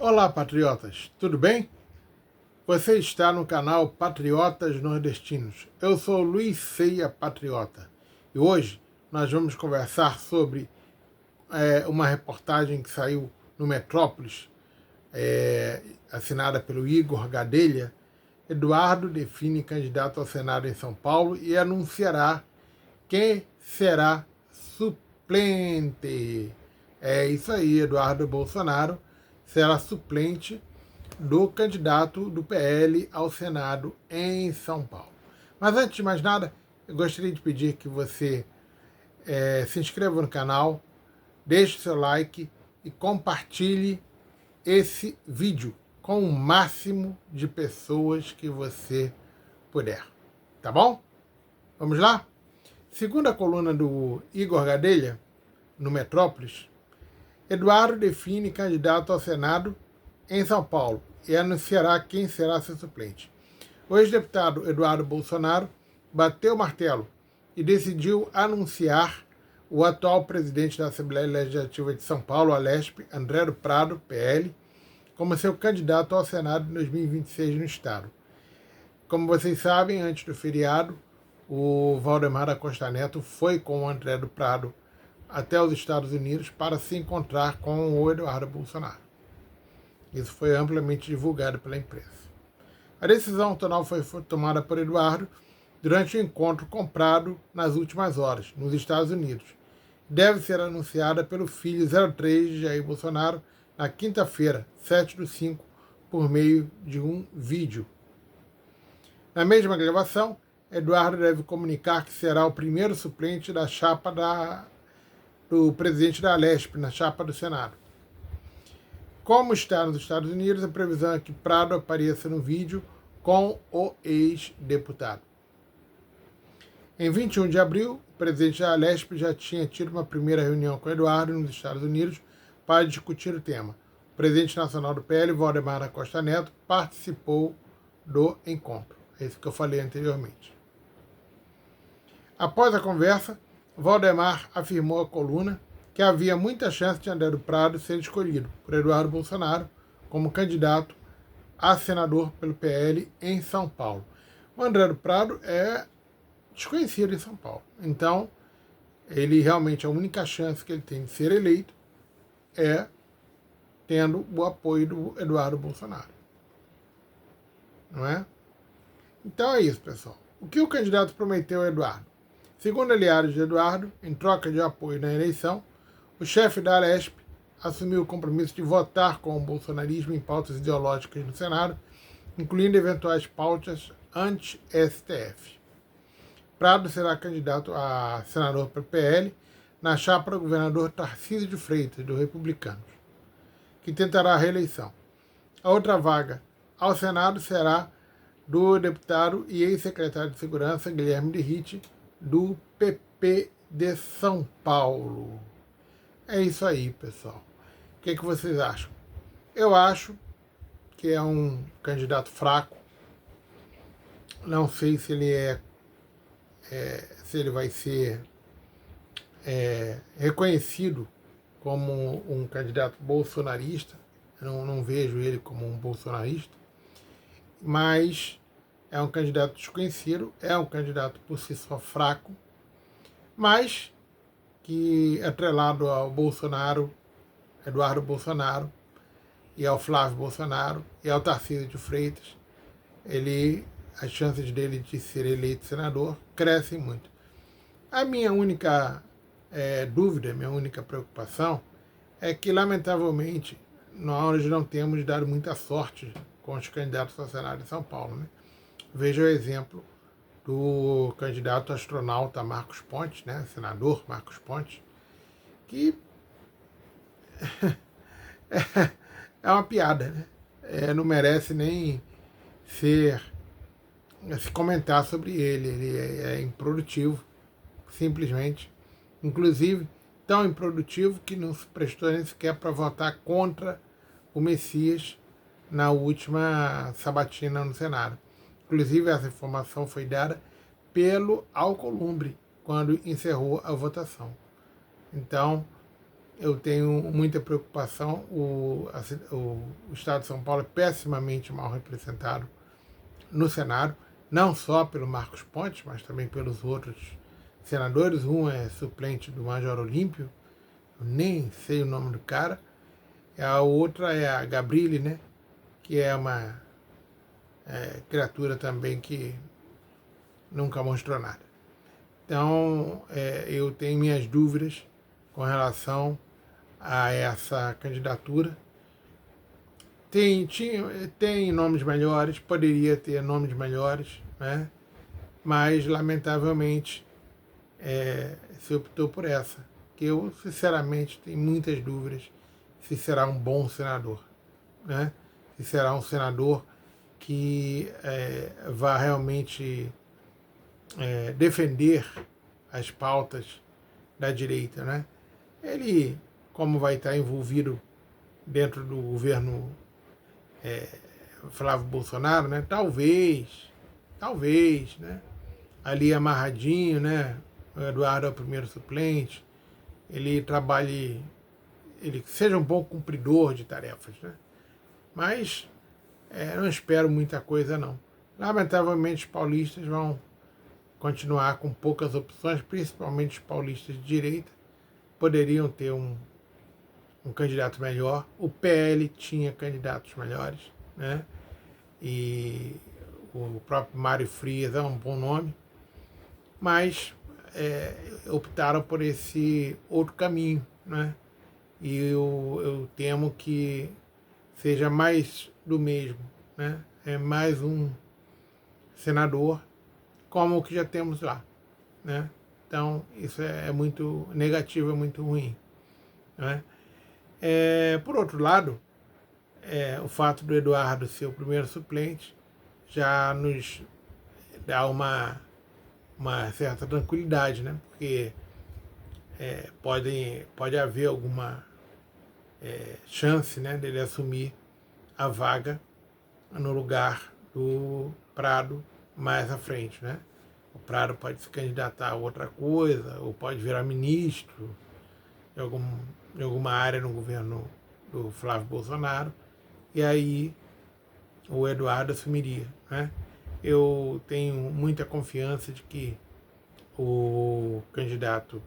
Olá, patriotas, tudo bem? Você está no canal Patriotas Nordestinos. Eu sou Luiz Ceia Patriota e hoje nós vamos conversar sobre uma reportagem que saiu no Metrópolis, assinada pelo Igor Gadelha. Eduardo define candidato ao Senado em São Paulo e anunciará quem será suplente. É isso aí, Eduardo Bolsonaro será suplente do candidato do PL ao Senado em São Paulo. Mas antes de mais nada, eu gostaria de pedir que você se inscreva no canal, deixe seu like e compartilhe esse vídeo com o máximo de pessoas que você puder. Tá bom? Vamos lá? Segundo a coluna do Igor Gadelha, no Metrópolis, Eduardo define candidato ao Senado em São Paulo e anunciará quem será seu suplente. O ex-deputado Eduardo Bolsonaro bateu o martelo e decidiu anunciar o atual presidente da Assembleia Legislativa de São Paulo, Alesp, André do Prado, PL, como seu candidato ao Senado em 2026 no estado. Como vocês sabem, antes do feriado, o Valdemar da Costa Neto foi com o André do Prado até os Estados Unidos para se encontrar com o Eduardo Bolsonaro. Isso foi amplamente divulgado pela imprensa. A decisão total foi tomada por Eduardo durante o encontro comprado nas últimas horas, nos Estados Unidos. Deve ser anunciada pelo filho 03 de Jair Bolsonaro na quinta-feira, 7/5, por meio de um vídeo. Na mesma gravação, Eduardo deve comunicar que será o primeiro suplente da chapa do presidente da Alesp, na chapa do Senado. Como está nos Estados Unidos, a previsão é que Prado apareça no vídeo com o ex-deputado. Em 21 de abril, o presidente da Alesp já tinha tido uma primeira reunião com Eduardo nos Estados Unidos para discutir o tema. O presidente nacional do PL, Valdemar da Costa Neto, participou do encontro. É isso que eu falei anteriormente. Após a conversa, Valdemar afirmou à coluna que havia muita chance de André do Prado ser escolhido por Eduardo Bolsonaro como candidato a senador pelo PL em São Paulo. O André do Prado é desconhecido em São Paulo. Então, ele realmente, a única chance que ele tem de ser eleito é tendo o apoio do Eduardo Bolsonaro. Não é? Então é isso, pessoal. O que o candidato prometeu a Eduardo? Segundo aliados de Eduardo, em troca de apoio na eleição, o chefe da Alesp assumiu o compromisso de votar com o bolsonarismo em pautas ideológicas no Senado, incluindo eventuais pautas anti-STF. Prado será candidato a senador pelo PL na chapa do governador Tarcísio de Freitas, do Republicanos, que tentará a reeleição. A outra vaga ao Senado será do deputado e ex-secretário de Segurança Guilherme de Ritt, do PP de São Paulo. É isso aí, pessoal. O que vocês acham? Eu acho que é um candidato fraco. Não sei se ele se ele vai ser reconhecido como um candidato bolsonarista. Eu não vejo ele como um bolsonarista. Mas é um candidato desconhecido, é um candidato por si só fraco, mas que atrelado ao Bolsonaro, Eduardo Bolsonaro, e ao Flávio Bolsonaro, e ao Tarcísio de Freitas, as chances dele de ser eleito senador crescem muito. A minha única dúvida, minha única preocupação é que, lamentavelmente, nós não temos dado muita sorte com os candidatos ao Senado de São Paulo. Né? Veja o exemplo do candidato astronauta Marcos Pontes, né? Senador Marcos Pontes, que é uma piada, né? Não merece nem se comentar sobre ele. Ele é improdutivo, simplesmente. Inclusive, tão improdutivo que não se prestou nem sequer para votar contra o Messias na última sabatina no Senado. Inclusive, essa informação foi dada pelo Alcolumbre, quando encerrou a votação. Então, eu tenho muita preocupação. O Estado de São Paulo é pessimamente mal representado no Senado, não só pelo Marcos Pontes, mas também pelos outros senadores. Um é suplente do Major Olímpio, eu nem sei o nome do cara. A outra é a Gabrilli, né, que é uma criatura também que nunca mostrou nada. Então, eu tenho minhas dúvidas com relação a essa candidatura. Tem nomes melhores, poderia ter nomes melhores, né? Mas, lamentavelmente, se optou por essa, que eu, sinceramente, tenho muitas dúvidas se será um bom senador, né? Se será um senador que vá realmente defender as pautas da direita, né? Ele, como vai estar envolvido dentro do governo Flávio Bolsonaro, né? Talvez, né? Ali amarradinho, né? O Eduardo é o primeiro suplente, ele trabalhe, ele seja um bom cumpridor de tarefas, né? Mas não espero muita coisa, não. Lamentavelmente, os paulistas vão continuar com poucas opções, principalmente os paulistas de direita. Poderiam ter um candidato melhor. O PL tinha candidatos melhores, né? E o próprio Mário Frias é um bom nome, mas optaram por esse outro caminho, né? E eu temo que seja mais do mesmo, né? É mais um senador como o que já temos lá, né? Então, isso é muito negativo, é muito ruim, né? Por outro lado, o fato do Eduardo ser o primeiro suplente já nos dá uma certa tranquilidade, né? Porque pode haver alguma chance, né, dele assumir a vaga no lugar do Prado mais à frente, né? O Prado pode se candidatar a outra coisa, ou pode virar ministro de alguma área no governo do Flávio Bolsonaro, e aí o Eduardo assumiria, né? Eu tenho muita confiança de que o candidato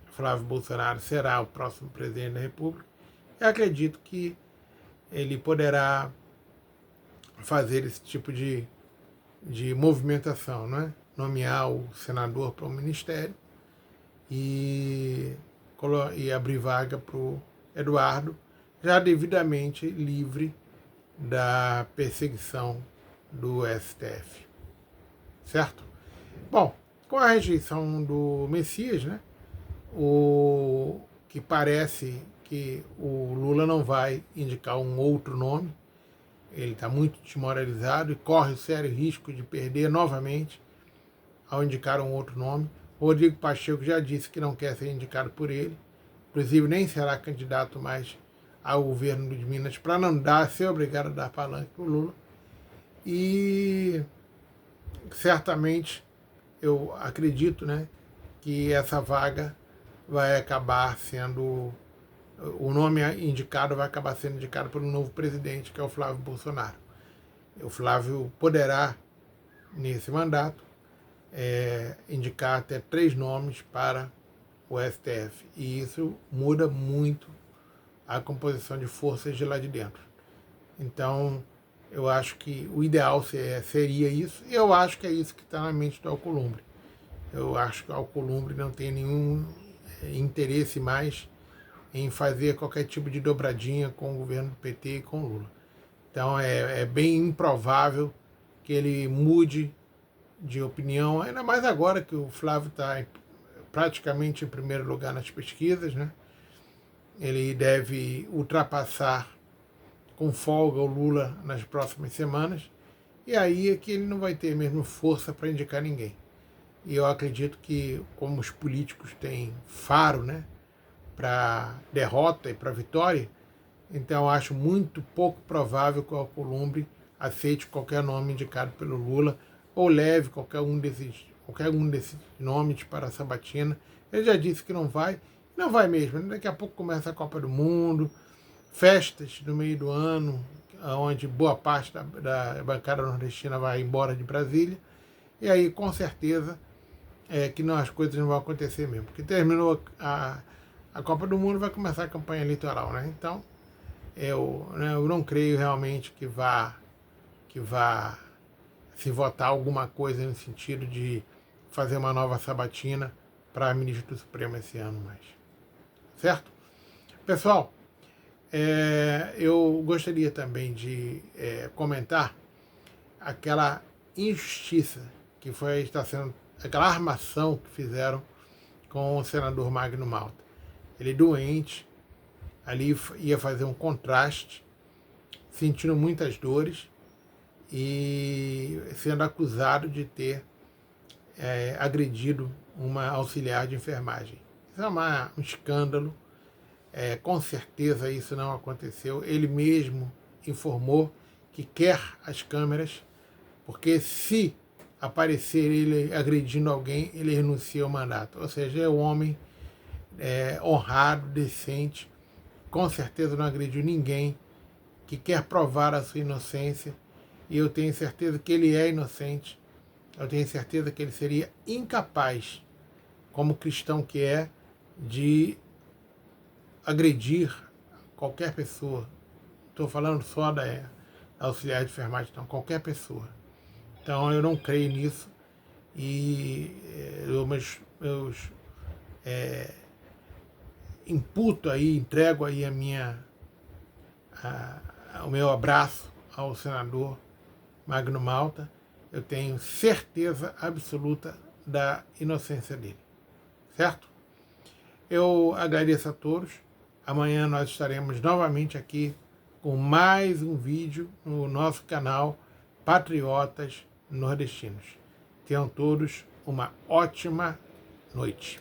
Flávio Bolsonaro será o próximo presidente da República. Eu acredito que ele poderá fazer esse tipo de movimentação, né? Nomear o senador para o ministério e abrir vaga para o Eduardo, já devidamente livre da perseguição do STF, certo? Bom, com a rejeição do Messias, né, o que parece que o Lula não vai indicar um outro nome, ele está muito desmoralizado e corre o sério risco de perder novamente ao indicar um outro nome. O Rodrigo Pacheco já disse que não quer ser indicado por ele, inclusive nem será candidato mais ao governo de Minas para não ser obrigado a dar palanque para o Lula. E certamente eu acredito, né, que essa vaga vai acabar sendo, o nome indicado vai acabar sendo indicado pelo novo presidente, que é o Flávio Bolsonaro. O Flávio poderá, nesse mandato, indicar até 3 nomes para o STF. E isso muda muito a composição de forças de lá de dentro. Então, eu acho que o ideal seria isso, e eu acho que é isso que está na mente do Alcolumbre. Eu acho que o Alcolumbre não tem nenhum interesse mais em fazer qualquer tipo de dobradinha com o governo do PT e com o Lula. Então, é bem improvável que ele mude de opinião, ainda mais agora que o Flávio está praticamente em primeiro lugar nas pesquisas, né? Ele deve ultrapassar com folga o Lula nas próximas semanas, e aí é que ele não vai ter mesmo força para indicar ninguém. E eu acredito que, como os políticos têm faro, né, para derrota e para vitória, então eu acho muito pouco provável que o Alcolumbre aceite qualquer nome indicado pelo Lula ou leve qualquer um desses nomes para a sabatina. Ele já disse que não vai Não vai mesmo. Daqui a pouco começa a Copa do Mundo, festas no meio do ano, onde boa parte da bancada nordestina vai embora de Brasília. E aí, com certeza, que não, as coisas não vão acontecer mesmo. Porque terminou a Copa do Mundo, vai começar a campanha eleitoral, né? Então, eu não creio realmente que vá se votar alguma coisa no sentido de fazer uma nova sabatina para ministro do Supremo esse ano mais. Certo? Pessoal, eu gostaria também de comentar aquela injustiça que está sendo, aquela armação que fizeram com o senador Magno Malta. Ele doente, ali ia fazer um contraste, sentindo muitas dores e sendo acusado de ter agredido uma auxiliar de enfermagem. Isso é um escândalo. Com certeza isso não aconteceu. Ele mesmo informou que quer as câmeras, porque se aparecer ele agredindo alguém, ele renuncia ao mandato. Ou seja, é um homem honrado, decente, com certeza não agrediu ninguém, que quer provar a sua inocência, e eu tenho certeza que ele é inocente. Eu tenho certeza que ele seria incapaz, como cristão que é, de agredir qualquer pessoa. Estou falando só da auxiliar de enfermagem, não, qualquer pessoa. Então eu não creio nisso e eu imputo aí, entrego aí o meu abraço ao senador Magno Malta. Eu tenho certeza absoluta da inocência dele. Certo? Eu agradeço a todos. Amanhã nós estaremos novamente aqui com mais um vídeo no nosso canal Patriotas Nordestinos. Tenham todos uma ótima noite.